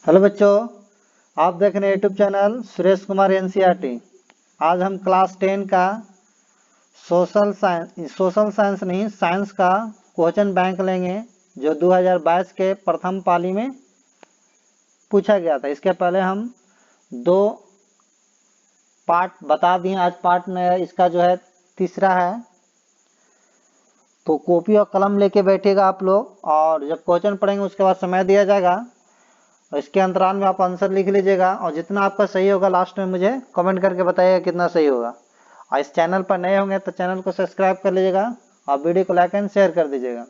Hello बच्चों, आप देख रहे हैं YouTube channel Suresh Kumar NCERT. आज हम क्लास 10 का सोशल साइंस नहीं साइंस का क्वेश्चन बैंक लेंगे जो 2022 के प्रथम पाली में पूछा गया था। इसके पहले हम दो पार्ट बता दिए, आज पार्ट नया इसका जो है तीसरा है। तो कॉपी और कलम लेके बैठिएगा आप लोग, और जब क्वेश्चन पढ़ेंगे उसके बाद समय दिया जाएगा और इसके अंतराल में आप आंसर लिख लीजिएगा, और जितना आपका सही होगा लास्ट में मुझे कमेंट करके बताइएगा कितना सही होगा। और इस चैनल पर नए होंगे तो चैनल को सब्सक्राइब कर लीजिएगा और वीडियो को लाइक एंड शेयर कर दीजिएगा।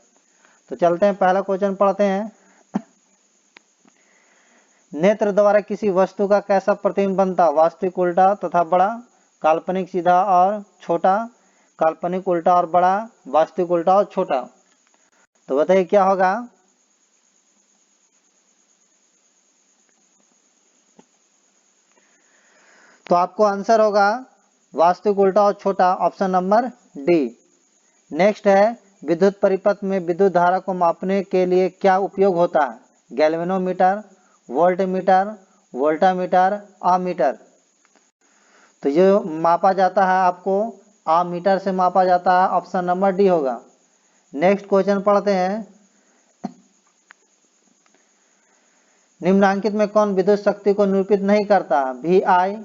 तो चलते हैं, पहला क्वेश्चन पढ़ते हैं। नेत्र द्वारा किसी वस्तु का कैसा प्रतिबिंब बनता? वास्तविक उल्टा तथा बड़ा, काल्पनिक सीधा और छोटा, काल्पनिक उल्टा और बड़ा, वास्तविक उल्टा और छोटा। तो बताइए क्या होगा? तो आपको आंसर होगा वास्तविक उल्टा और छोटा, ऑप्शन नंबर डी। नेक्स्ट है, विद्युत परिपथ में विद्युत धारा को मापने के लिए क्या उपयोग होता है? Galvanometer, voltmeter, voltameter, ammeter. तो ये मापा जाता है, आपको आमीटर से मापा जाता है, ऑप्शन नंबर डी होगा। नेक्स्ट क्वेश्चन पढ़ते हैं। निम्नलिखित में कौन विद्युत शक्ति को निरूपित नहीं करता? V I,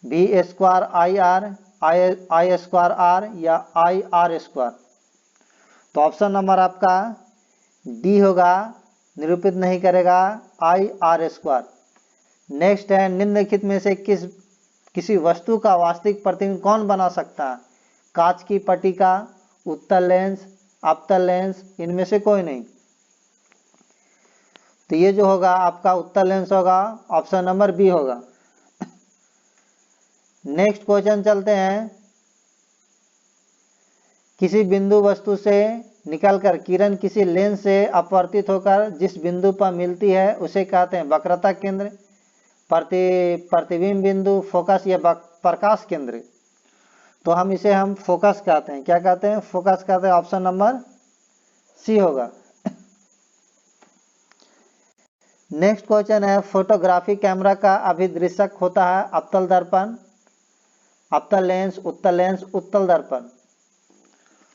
V square I R, I square R या आई आर स्क्वायर। तो ऑप्शन नंबर आपका डी होगा, निरूपित नहीं करेगा, आई आर स्क्वायर। नेक्स्ट है, निम्नलिखित में से किसी वस्तु का वास्तविक प्रतिबिंब कौन बना सकता है? कांच की पट्टिका, उत्तल लेंस, अवतल लेंस, इनमें से कोई नहीं। तो ये जो होगा आपका उत्तल लेंस होगा, ऑप्शन नंबर बी होगा। नेक्स्ट क्वेश्चन चलते हैं। किसी बिंदु वस्तु से निकलकर किरण किसी लेंस से अपवर्तित होकर जिस बिंदु पर मिलती है उसे कहते हैं वक्रता केंद्र, प्रतिबिंब बिंदु, फोकस या प्रकाश केंद्र। तो हम इसे फोकस कहते हैं। क्या कहते हैं? फोकस कहते हैं, ऑप्शन नंबर सी होगा। नेक्स्ट क्वेश्चन है, फोटोग्राफी कैमरा का अभिदृश्यक होता है अवतल दर्पण, अवतल लेंस, उत्तल लेंस, उत्तल दर्पण।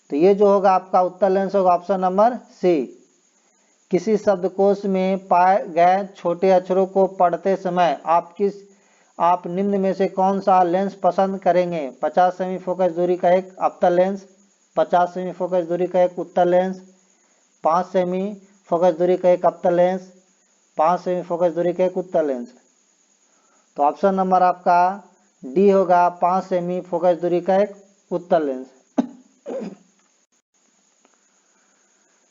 तो ये जो होगा आपका उत्तल लेंस होगा, ऑप्शन नंबर सी। किसी शब्दकोश में पाए गए छोटे अक्षरों को पढ़ते समय आप निम्न में से कौन सा लेंस पसंद करेंगे? 50 सेमी फोकस दूरी का एक अवतल लेंस, 50 सेमी फोकस दूरी का एक उत्तल लेंस, 5 सेमी फोकस दूरी का एक अवतल लेंस, 5 सेमी फोकस दूरी का एक उत्तल लेंस। तो ऑप्शन नंबर आपका डी होगा, 5 सेमी फोकस दूरी का एक उत्तल लेंस।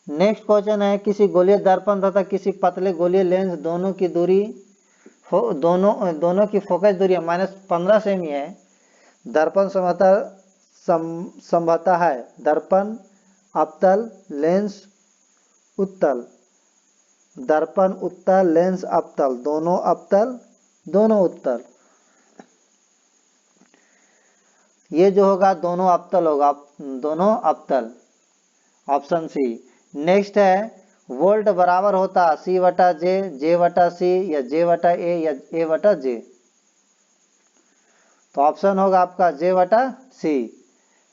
नेक्स्ट क्वेश्चन है, किसी गोलीय दर्पण तथा किसी पतले गोलीय लेंस दोनों की दूरी दोनों की फोकस दूरी -15 सेमी है। दर्पण संभवतः है दर्पण अवतल लेंस उत्तल, दर्पण उत्तल लेंस अवतल, दोनों अवतल दोनों उत्तल। ये जो होगा दोनों अवतल होगा, दोनों अवतल, ऑप्शन सी। नेक्स्ट है, वोल्ट बराबर होता सी बटा जे, जे बटा सी या जे बटा ए या ए बटा जे। तो ऑप्शन होगा आपका जे बटा सी।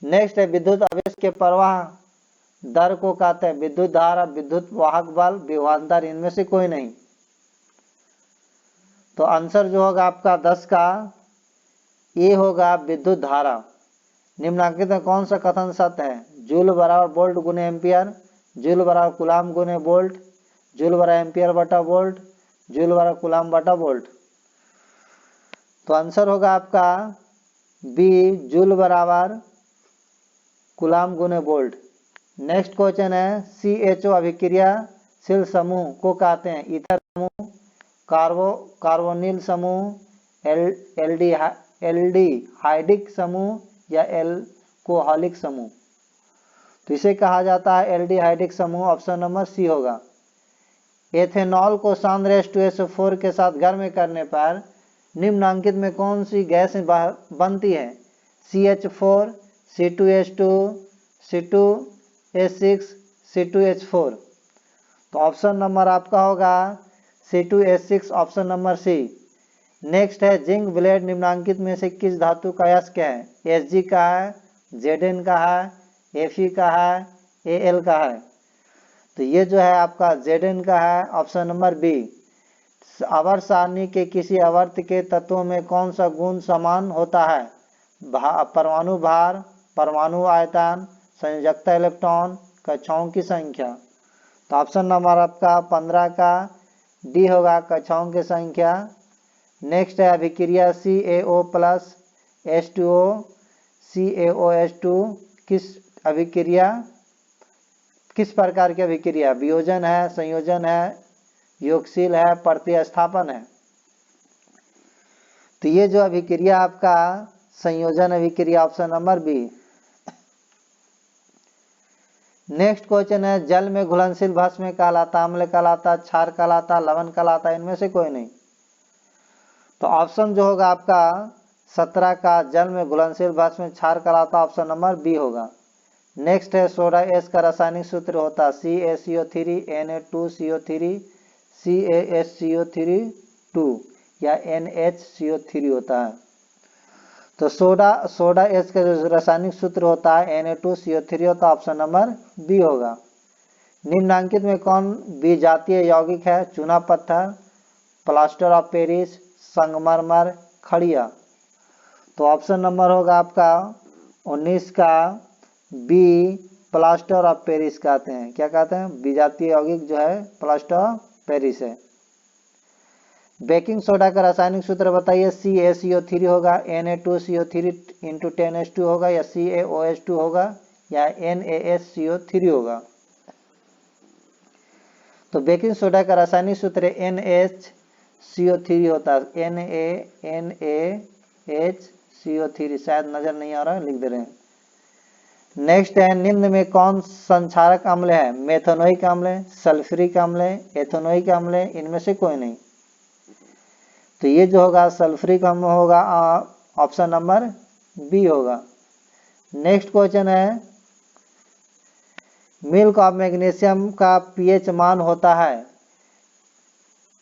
नेक्स्ट है, विद्युत आवेश के प्रवाह दर को कहते हैं विद्युत धारा, विद्युत वाहक बल, विभवांतर, इनमें से कोई नहीं। तो आंसर जो होगा आपका 10 का ए होगा, विद्युत धारा। निम्नलिखित में कौन सा कथन सत्य है? जूल बराबर वोल्ट गुने एम्पियर, जूल बराबर कूलाम गुने वोल्ट, जूल बराबर एम्पियर बटा वोल्ट, जूल बराबर कूलाम बटा वोल्ट। तो आंसर होगा आपका बी, जूल बराबर कूलाम गुने वोल्ट। नेक्स्ट क्वेश्चन है, CHO अभिक्रियाशील समूह को कहते हैं ईथर समूह, कार्बोनिल समूह, एल्डिहाइडिक समूह या एल्कोहलिक समूह। तो इसे कहा जाता है एल्डिहाइडिक समूह, ऑप्शन नंबर सी होगा। एथेनॉल को सांद्र H2SO4 के साथ गर्म करने पर निम्नलिखित में कौन सी गैस बनती है? CH4, C2H2, C2H6, C2H4। तो ऑप्शन नंबर आपका होगा C2H6 option number C. Next है जिंक ब्लेड निम्नांकित में से किस धातु का अयस्क है? Hg का है, Zn का है, Fe का है, Al का है। तो ये जो है आपका Zn का है, ऑप्शन नंबर बी। आवर्त सारणी के किसी आवर्त के तत्वों में कौन सा गुण समान होता है? परमाणु भार, परमाणु आयतन, संयोजकता इलेक्ट्रॉन, कक्षाओं की संख्या। तो ऑप्शन नंबर आपका 15 का डी होगा, कक्षाओं की संख्या। नेक्स्ट है अभिक्रिया CaO प्लस H2O CaOH2 किस प्रकार की अभिक्रिया? वियोजन है, संयोजन है, योगशील है, प्रतिस्थापन है। तो ये जो अभिक्रिया आपका संयोजन अभिक्रिया, option number B. Next question है जल में घुलनशील भस्म कहलाता, अम्ल कहलाता, क्षार कहलाता, लवण कहलाता, इनमें से कोई नहीं। तो ऑप्शन जो होगा आपका 17 का जल में घुलनशील भस्म क्षार कहलाता, ऑप्शन नंबर बी होगा। नेक्स्ट है सोडा एस का रासायनिक सूत्र होता CaCO3 Na2CO3 CaHCO3 2 या NHCO3 होता है। तो सोडा एस का जो रासायनिक सूत्र होता है Na2CO3 होता है, ऑप्शन नंबर बी होगा। निम्नांकित में कौन विजातीय यौगिक है? चूना पत्थर, प्लास्टर ऑफ पेरिस, संगमरमर, खड़िया। तो ऑप्शन नंबर होगा आपका 19 का बी, प्लास्टर ऑफ पेरिस कहते हैं। क्या कहते हैं? विजातीय यौगिक जो है प्लास्टर ऑफ पेरिस है। बेकिंग सोडा का रासायनिक सूत्र बताइए। CaCO3 होगा, Na2CO3 × 10H2 होगा, या CaOH2 होगा, या NaHCO3 होगा। तो बेकिंग सोडा का रासायनिक सूत्र NaHCO3 होता है, NaHCO3। शायद नजर नहीं आ रहा है, लिख दे रहे हैं। नेक्स्ट है निम्न में कौन संक्षारक अम्ल है? मेथनोइक अम्ल, सल्फ्यूरिक अम्ल, एथेनोइक अम्ल, इनमें से कोई नहीं। तो ये जो होगा सल्फ्यूरिक अम्ल होगा, ऑप्शन नंबर बी होगा। नेक्स्ट क्वेश्चन है मिल्क ऑफ मैग्नीशियम का पीएच मान होता है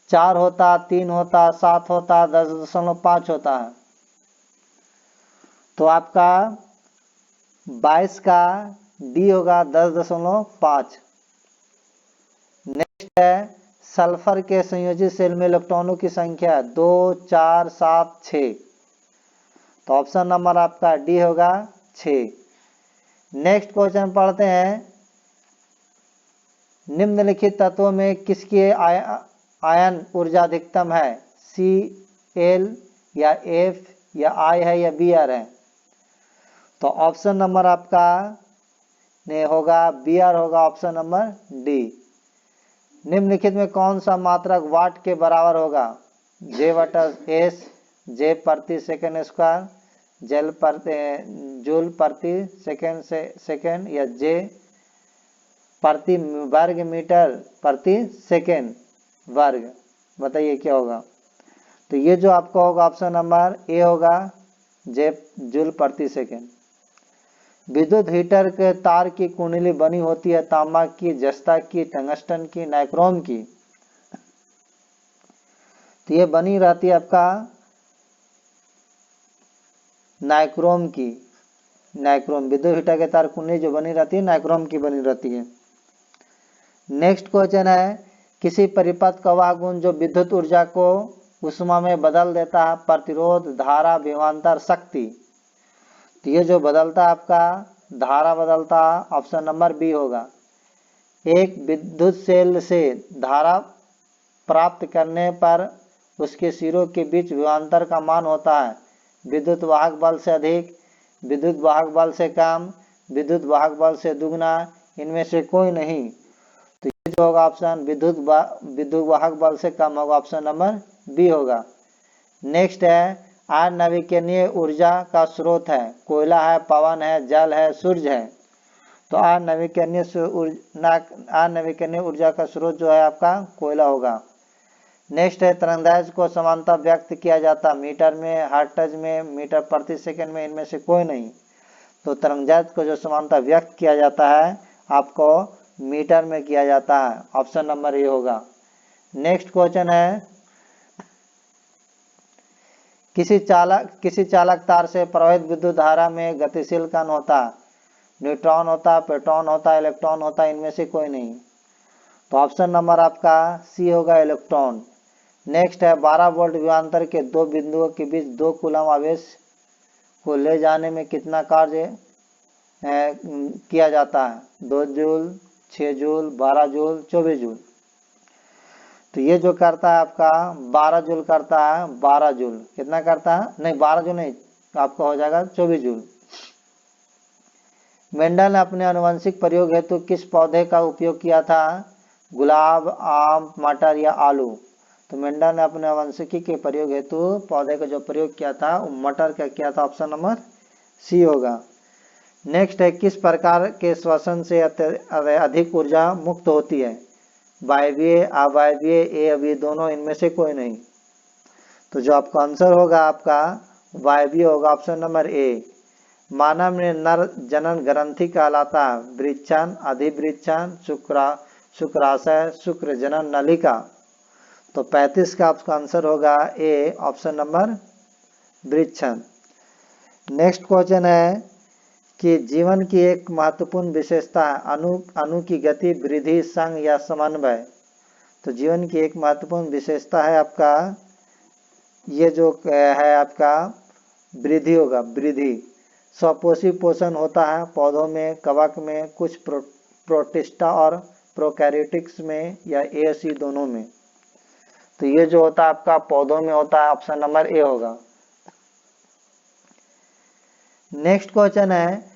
4 होता, 3 होता, 7 होता, 10.5 होता है। तो आपका 22 का डी होगा, 10.5। नेक्स्ट है सल्फर के संयोजित सेल में इलेक्ट्रॉनों की संख्या 2, 4, 7, 6। तो ऑप्शन नंबर आपका डी होगा 6। नेक्स्ट क्वेश्चन पढ़ते हैं निम्नलिखित तत्वों में किसकी आयन ऊर्जा अधिकतम है? Cl या F या I है या Br है? तो ऑप्शन नंबर आपका ने होगा Br होगा, ऑप्शन नंबर डी। निम्नलिखित में कौन सा मात्रक वाट के बराबर होगा? J/S, J प्रति सेकंड स्क्वायर, जूल प्रति सेकंड, या J प्रति वर्ग मीटर प्रति सेकंड वर्ग। बताइए क्या होगा? तो ये जो आपका होगा ऑप्शन नंबर ए होगा, J जूल प्रति सेकंड। विद्युत हीटर के तार की कुंडली बनी होती है तांबा की, जस्ता की, टंगस्टन की, नाइक्रोम की। तो ये बनी रहती है आपका नाइक्रोम की। नाइक्रोम विद्युत हीटर के तार कुंडली जो बनी रहती है नाइक्रोम की बनी रहती है। नेक्स्ट क्वेश्चन है किसी परिपथ का वह गुण जो विद्युत ऊर्जा को उष्मा में बदल देता है? प्रतिरोध, धारा, विभवांतर, शक्ति। तो ये जो बदलता है आपका धारा बदलता, ऑप्शन नंबर बी होगा। एक विद्युत सेल से धारा प्राप्त करने पर उसके सिरों के बीच विभवांतर का मान होता है विद्युत वाहक बल से अधिक, विद्युत वाहक बल से कम, विद्युत वाहक बल से दुगना, इनमें से कोई नहीं। तो ये जो होगा ऑप्शन विद्युत वाहक बल से कम होगा, ऑप्शन नंबर बी होगा। नेक्स्ट है अनवीकरणीय ऊर्जा का स्रोत है, कोयला है, पवन है, जल है, सूर्य है। तो अनवीकरणीय ऊर्जा का स्रोत जो है आपका कोयला होगा। नेक्स्ट है तरंगदैर्घ्य को समानता व्यक्त किया जाता मीटर में, हर्ट्ज में, मीटर प्रति सेकंड में, इनमें से कोई नहीं। तो तरंगदैर्घ्य को जो समानता व्यक्त किया जाता है आपको मीटर में किया जाता है, ऑप्शन नंबर ए होगा। नेक्स्ट क्वेश्चन है, किसी चालक तार से प्रवाहित विद्युत धारा में गतिशील कण होता, न्यूट्रॉन होता, प्रोटॉन होता, इलेक्ट्रॉन होता, इनमें से कोई नहीं। तो ऑप्शन नंबर आपका सी होगा, इलेक्ट्रॉन। नेक्स्ट है, 12 वोल्ट विभवांतर के दो बिंदुओं के बीच 2 कूलम आवेश को ले जाने में कितना कार्य किया जाता है? 2 जूल, 6 जूल, 12 जूल, 24 जूल। तो ये जो करता है आपका 12 जूल करता है, 12 जूल। कितना करता है? नहीं 12 जूल नहीं, आपका हो जाएगा 24 जूल। मेंडल ने अपने आनुवंशिक प्रयोग हेतु किस पौधे का उपयोग किया था? गुलाब, आम, मटर या आलू? तो मेंडल ने अपने आनुवंशिकी के प्रयोग हेतु पौधे का जो प्रयोग किया था वो मटर का किया था। ऑप्शन नंबर सी होगा। नेक्स्ट है, किस प्रकार के श्वसन से अधिक ऊर्जा मुक्त होती है? वायवीय, अवायवीय, अवयवीय, दोनों, इनमें से कोई नहीं। तो जो आपका आंसर होगा आपका वायवीय होगा। ऑप्शन नंबर ए। मानव में नर जनन ग्रंथि कहलाता है वृक्षण, अधिवृक्षण, शुक्राशय, शुक्र जनन नलिका। तो 35 का आपका आंसर होगा ए, ऑप्शन नंबर वृक्षण। नेक्स्ट क्वेश्चन है कि जीवन की एक महत्वपूर्ण विशेषता है अणु की गति, वृद्धि, संघ या समन्वय। तो जीवन की एक महत्वपूर्ण विशेषता है आपका ये जो है आपका वृद्धि होगा, वृद्धि। स्वपोषी पोषण होता है पौधों में, कवक में, कुछ प्रोटिस्टा और प्रोकैरियोटिक्स में, या ए सी दोनों में। तो ये जो होता है आपका पौधों में होता है। ऑप्शन नंबर ए होगा। नेक्स्ट क्वेश्चन है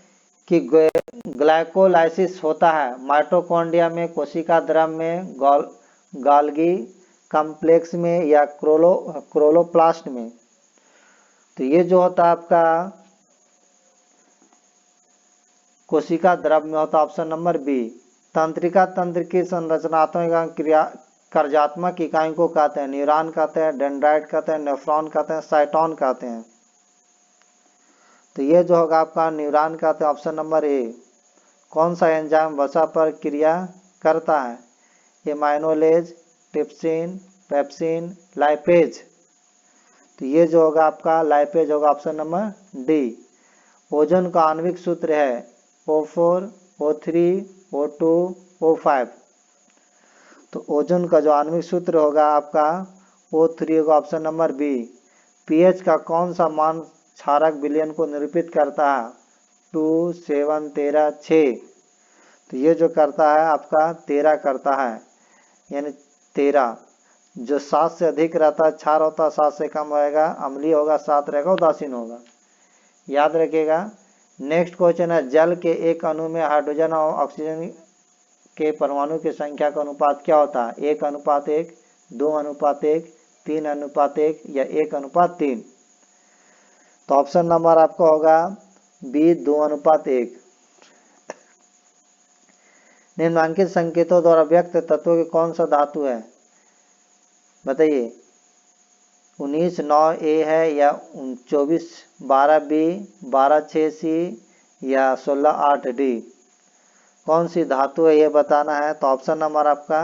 कि ग्लाइकोलाइसिस होता है माइटोकॉन्ड्रिया में, कोशिका द्रव में, गोल्गी कॉम्प्लेक्स में या क्लोरोप्लास्ट में। तो ये जो होता है आपका कोशिका द्रव में होता है। Option number B. तंत्रिका तंत्र की संरचनात्मक क्रिया कार्यात्मक इकाई को कहते हैं? न्यूरॉन कहते हैं, डेंड्राइट कहते हैं, नेफ्रॉन कहते हैं, साइटोन कहते हैं। तो ये जो होगा आपका न्यूरॉन कहते हैं। ऑप्शन नंबर ए। कौन सा एंजाइम वसा पर क्रिया करता है? एमाइनोलेज, ट्रिप्सिन, पेप्सिन, लाइपेज। तो ये जो होगा आपका लाइपेज होगा। Option number D. ओजोन का आणविक सूत्र है O4, O3, O2, O5। तो ओजोन का जो आणविक सूत्र होगा आपका O3 होगा। Option number B. पीएच का कौन सा मान क्षारक विलयन को निरूपित करता है? 2, 7, 13, 6। तो ये जो करता है आपका 13 करता है, यानी 13। जो 7 से अधिक रहता है क्षार होता है, 7 से कम रहेगा अम्लीय होगा, 7 रहेगा उदासीन होगा। याद रखिएगा। नेक्स्ट क्वेश्चन है, जल के एक अणु में हाइड्रोजन और ऑक्सीजन के परमाणु की संख्या का अनुपात क्या होता है? 1:1, 2:1, 3:1 या 1:3। तो ऑप्शन नंबर आपका होगा बी, 2:1। निम्नलिखित संकेतों द्वारा व्यक्त तत्वों की कौन सा धातु है? बताइए। 19:9 ए है या 24:12 बी, 12:6 सी या 16:8 डी? कौन सी धातु है ये बताना है। तो ऑप्शन नंबर आपका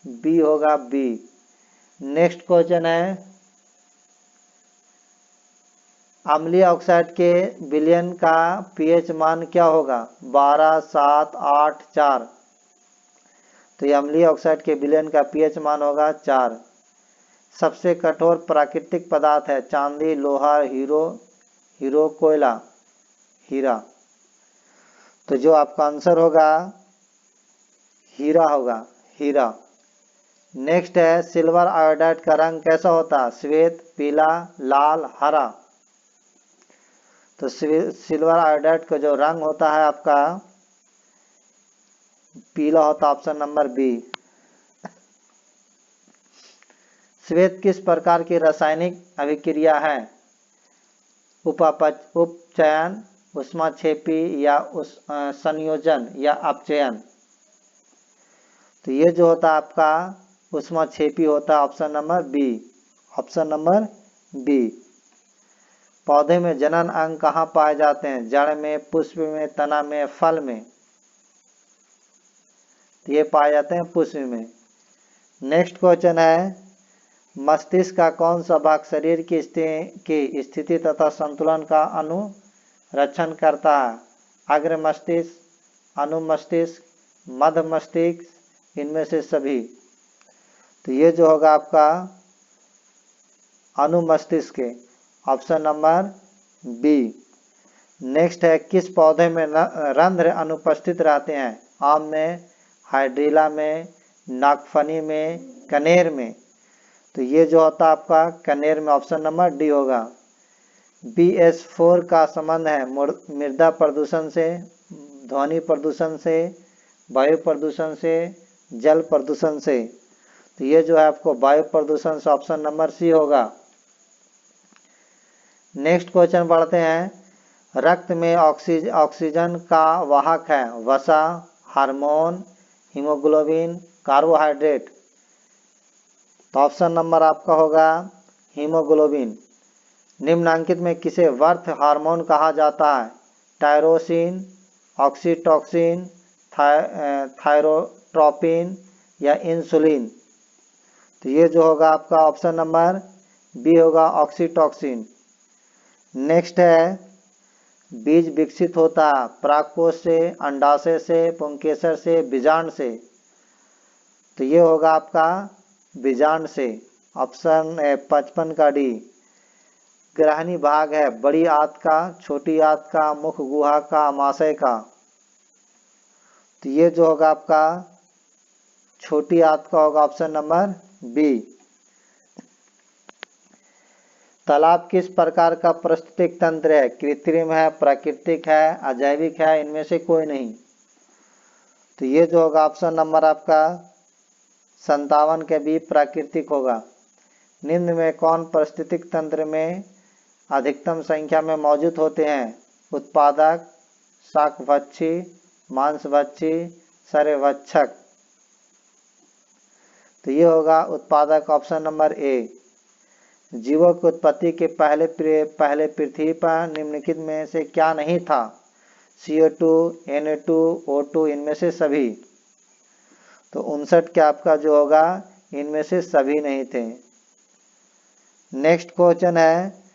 बी होगा, बी। नेक्स्ट क्वेश्चन है, अम्लीय ऑक्साइड के विलयन का पीएच मान क्या होगा? 12, 7, 8, 4। तो ये अम्लीय ऑक्साइड के विलयन का पीएच मान होगा 4। सबसे कठोर प्राकृतिक पदार्थ है चांदी, लोहा, हीरो, कोयला, हीरा। तो जो आपका आंसर होगा हीरा होगा, हीरा। नेक्स्ट है, सिल्वर आयोडाइड का रंग कैसा होता है? श्वेत, पीला, लाल, हरा। तो सिल्वर आयोडाइड का जो रंग होता है आपका पीला होता है। Option number B. श्वेत किस प्रकार की रासायनिक अभिक्रिया है? उपचयन, ऊष्माक्षेपी या संयोजन या अपचयन? तो ये जो होता है आपका ऊष्माक्षेपी होता है। Option number B. Option number B. पौधे में जनन अंग कहाँ पाए जाते हैं? जड़ में, पुष्प में, तना में, फल में? तो ये पाए जाते हैं पुष्प में। नेक्स्ट क्वेश्चन है, मस्तिष्क का कौन सा भाग शरीर की स्थिति तथा संतुलन का अनुरक्षण करता है? अग्र मस्तिष्क, अनुमस्तिष्क, मध्य मस्तिष्क, इनमें से सभी। तो ये जो होगा आपका अनुमस्तिष्क, ऑप्शन नंबर बी। नेक्स्ट है, किस पौधे में रंध्र अनुपस्थित रहते हैं? आम में, हाइड्रीला में, नागफनी में, कनेर में। तो ये जो होता है आपका कनेर में, ऑप्शन नंबर डी होगा। BS4 का संबंध है मृदा प्रदूषण से, ध्वनि प्रदूषण से, वायु प्रदूषण से, जल प्रदूषण से। तो ये जो है आपको वायु प्रदूषण से, ऑप्शन नंबर सी होगा। नेक्स्ट क्वेश्चन पढ़ते हैं, रक्त में ऑक्सीजन का वाहक है? वसा, हार्मोन, हीमोग्लोबिन, कार्बोहाइड्रेट। तो ऑप्शन नंबर आपका होगा हीमोग्लोबिन। निम्नांकित में किसे वर्थ हार्मोन कहा जाता है? टायरोसिन, ऑक्सीटोसिन, थायरोट्रोपिन या इंसुलिन। तो ये जो होगा आपका ऑप्शन नंबर बी होगा, ऑक्सीटोसिन। नेक्स्ट है, बीज विकसित होता है परागकोश से, अंडाशय से, पुंकेसर से, बीजांड से। तो ये होगा आपका बीजांड से, ऑप्शन 55 का डी। ग्रहणी भाग है बड़ी आंत का, छोटी आंत का, मुख गुहा का, आमाशय का। तो ये जो होगा आपका छोटी आंत का होगा, ऑप्शन नंबर बी। तालाब किस प्रकार का पारिस्थितिक तंत्र है? कृत्रिम है, प्राकृतिक है, अजैविक है, इनमें से कोई नहीं। तो ये जो होगा ऑप्शन नंबर आपका 57 के बी, प्राकृतिक होगा। निम्न में कौन पारिस्थितिक तंत्र में अधिकतम संख्या में मौजूद होते हैं? उत्पादक, शाकभक्षी, मांसभक्षी, सर्वभक्षक। तो ये होगा उत्पादक, ऑप्शन नंबर ए। जीवों की उत्पत्ति के पहले पृथ्वी पर निम्नलिखित में से क्या नहीं था? CO2, Na2, O2, इनमें से सभी। तो 59 के आपका जो होगा इनमें से सभी नहीं थे। नेक्स्ट क्वेश्चन है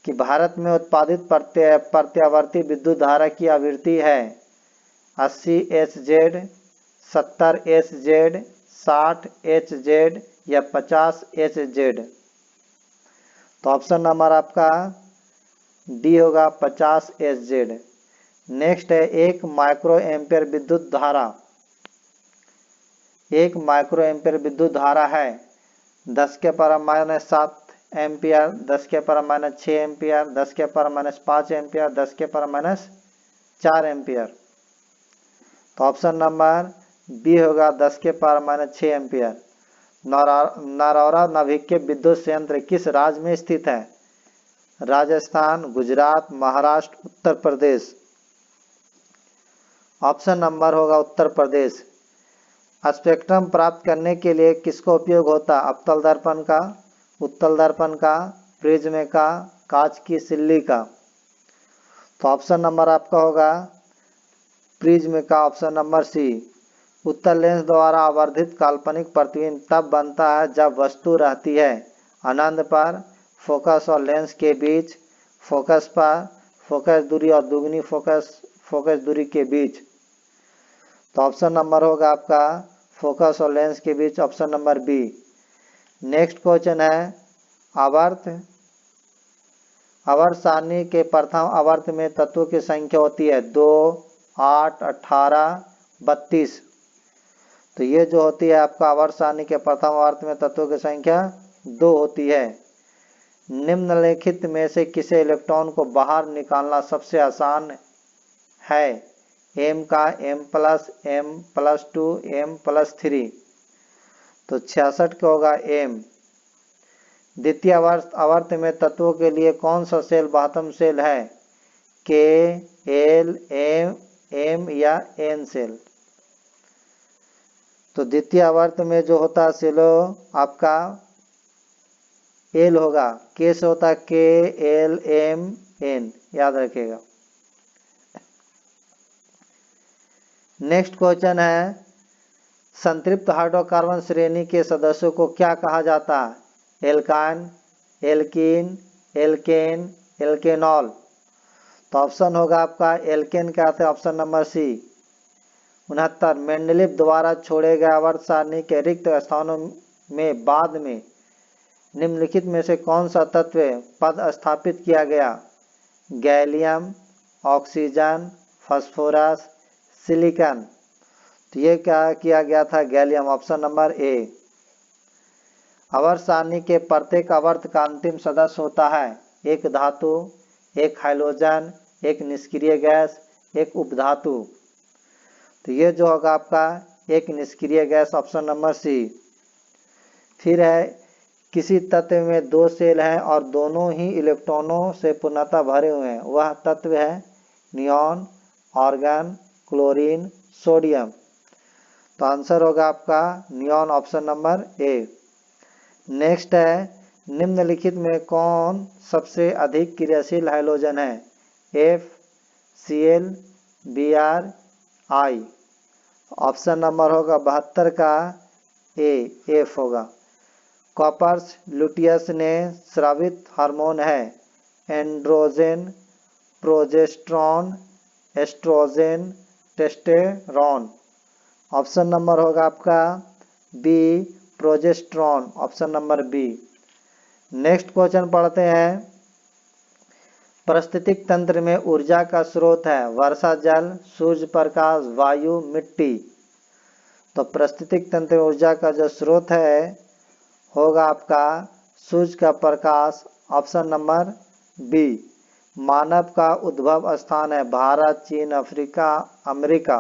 कि भारत में उत्पादित प्रत्यावर्ती विद्युत धारा की आवृत्ति है 80 HZ, 70 HZ, 60 HZ या 50 HZ। तो ऑप्शन नंबर आपका डी होगा, 50 HZ। नेक्स्ट है, एक माइक्रो एम्पियर विद्युत धारा, एक माइक्रो एम्पियर विद्युत धारा है 10⁻⁷ एम्पियर, 10⁻⁶ एम्पियर, 10⁻⁵ एम्पियर, 10⁻⁴ एम्पियर। तो ऑप्शन नंबर बी होगा 10⁻�6 एम्पियर। नरौरा नाभिकीय विद्युत संयंत्र किस राज्य में स्थित है? राजस्थान, गुजरात, महाराष्ट्र, उत्तर प्रदेश। ऑप्शन नंबर होगा उत्तर प्रदेश। स्पेक्ट्रम प्राप्त करने के लिए किसका उपयोग होता? अवतल दर्पण का, उत्तल दर्पण का, प्रिज्म का, कांच की सिल्ली का। तो ऑप्शन नंबर आपका होगा प्रिज्म का, ऑप्शन नंबर सी। उत्तल लेंस द्वारा आवर्धित काल्पनिक प्रतिबिंब तब बनता है जब वस्तु रहती है अनंत पर, फोकस और लेंस के बीच, फोकस पर, फोकस दूरी और दुगनी फोकस दूरी के बीच। तो ऑप्शन नंबर होगा आपका फोकस और लेंस के बीच, option number B. Next question है, आवर्त सारणी के प्रथम आवर्त में तत्वों की संख्या होती है 2, 8, 18, 32। तो ये जो होती है आपका आवर्त सारणी के प्रथम आवर्त में तत्वों की संख्या 2 होती है। निम्नलिखित में से किसे इलेक्ट्रॉन को बाहर निकालना सबसे आसान है? m का, m+, m+2, m+3। तो 66 का होगा m। द्वितीय आवर्त में तत्वों के लिए कौन सा सेल बॉटम सेल है? K, L, M या N सेल। तो द्वितीय आवर्त में जो होता है सेलो आपका एल होगा, के से होता है K, L, M, N, याद रखिएगा। नेक्स्ट क्वेश्चन है, संतृप्त हाइड्रोकार्बन श्रेणी के सदस्यों को क्या कहा जाता है? Alkyne, alkene, alkane, alkanol. तो ऑप्शन होगा आपका एल्केन का अर्थ है ऑप्शन नंबर सी। 69 मेंडलीव द्वारा छोड़े गए आवर्त सारणी के रिक्त स्थानों में बाद में निम्नलिखित में से कौन सा तत्व पद स्थापित किया गया? Gallium, oxygen, phosphorus, silicon. तो ये क्या किया गया था? गैलियम, ऑप्शन नंबर ए। आवर्त सारणी के प्रत्येक आवर्त का अंतिम सदस्य होता है एक धातु, एक हाइड्रोजन, एक निष्क्रिय गैस, एक उपधातु। तो ये जो होगा आपका एक निष्क्रिय गैस, ऑप्शन नंबर सी। फिर है किसी तत्व में दो सेल हैं और दोनों ही इलेक्ट्रॉनों से पूर्णतः भरे हुए हैं, वह तत्व है नियॉन, आर्गन, क्लोरीन, सोडियम। तो आंसर होगा आपका neon, option number A. Next है निम्नलिखित में कौन सबसे अधिक क्रियाशील हाइड्रोजन है? F, Cl, Br, I। Option number होगा 72 का ए, एफ होगा। कॉपर्स लुटियस ने स्रावित हार्मोन है androgen, progesterone, estrogen, testosterone. Option number होगा आपका B, progesterone, option number B. Next question पढ़ते हैं। पारिस्थितिक तंत्र में ऊर्जा का स्रोत है वर्षा जल, सूर्य प्रकाश, वायु, मिट्टी। तो पारिस्थितिक तंत्र में ऊर्जा का जो स्रोत है होगा आपका सूर्य का प्रकाश, ऑप्शन नंबर बी। मानव का उद्भव स्थान है भारत, चीन, अफ्रीका, अमेरिका।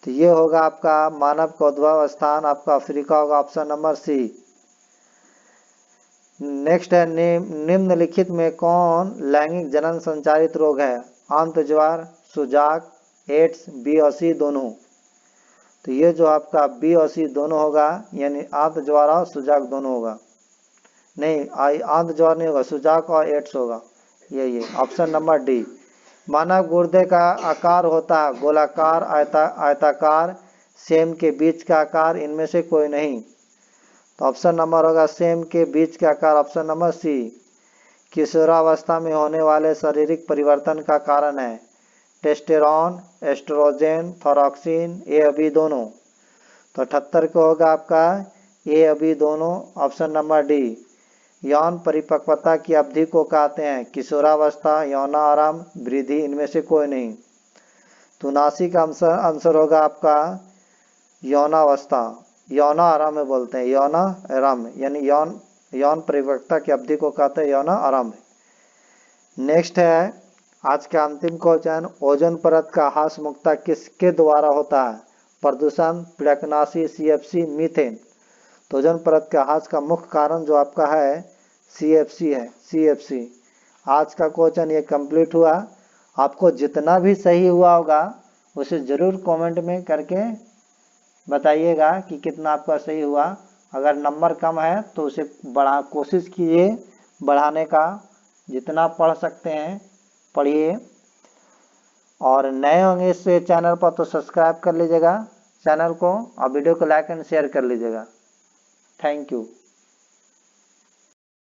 तो ये होगा आपका मानव का उद्भव स्थान आपका अफ्रीका होगा, ऑप्शन नंबर सी। नेक्स्ट है निम्नलिखित में कौन लैंगिक जनन संचारित रोग है? आंतज्वार, सुजाक, एड्स, बी और सी दोनों। तो ये जो आपका बी और सी दोनों होगा, यानी आंतज्वार और सुजाक दोनों होगा। नहीं, आंतज्वार नहीं होगा, सुजाक और एड्स होगा। ये ऑप्शन नंबर डी। मानव गुर्दे का आकार होता है गोलाकार, आयताकार, सेम के बीच का आकार, इनमें से कोई नहीं। तो ऑप्शन नंबर होगा सेम के बीच का आकार, ऑप्शन नंबर सी। किशोरावस्था में होने वाले शारीरिक परिवर्तन का कारण है टेस्टोस्टेरोन, एस्ट्रोजन, थायरोक्सिन, ए और बी दोनों। तो 78 को होगा आपका ए और बी दोनों, ऑप्शन नंबर डी। यौन परिपक्वता की अवधि को कहते हैं किशोरावस्था, यौनारंभ, वृद्धि, इनमें से कोई नहीं। तो 79 का आंसर होगा आपका यौनावस्था, यौनारंभ बोलते हैं, यौनारंभ यानी यौन परिपक्वता की अवधि को कहते हैं यौनारंभ। नेक्स्ट है आज का अंतिम क्वेश्चन। ओजोन परत का ह्रास मुक्तता किसके द्वारा होता है? प्रदूषण, पीड़कनाशी, CFC, मीथेन। तो ओजोन परत का ह्रास का मुख्य कारण जो आपका है CFC है, CFC। आज का क्वेश्चन ये कंप्लीट हुआ। आपको जितना भी सही हुआ होगा उसे ज़रूर कमेंट में करके बताइएगा कि कितना आपका सही हुआ। अगर नंबर कम है तो उसे कोशिश कीजिए बढ़ाने का, जितना पढ़ सकते हैं पढ़िए। और नए होंगे इस चैनल पर तो सब्सक्राइब कर लीजिएगा चैनल को, और वीडियो को लाइक एंड शेयर कर लीजिएगा। Thank you.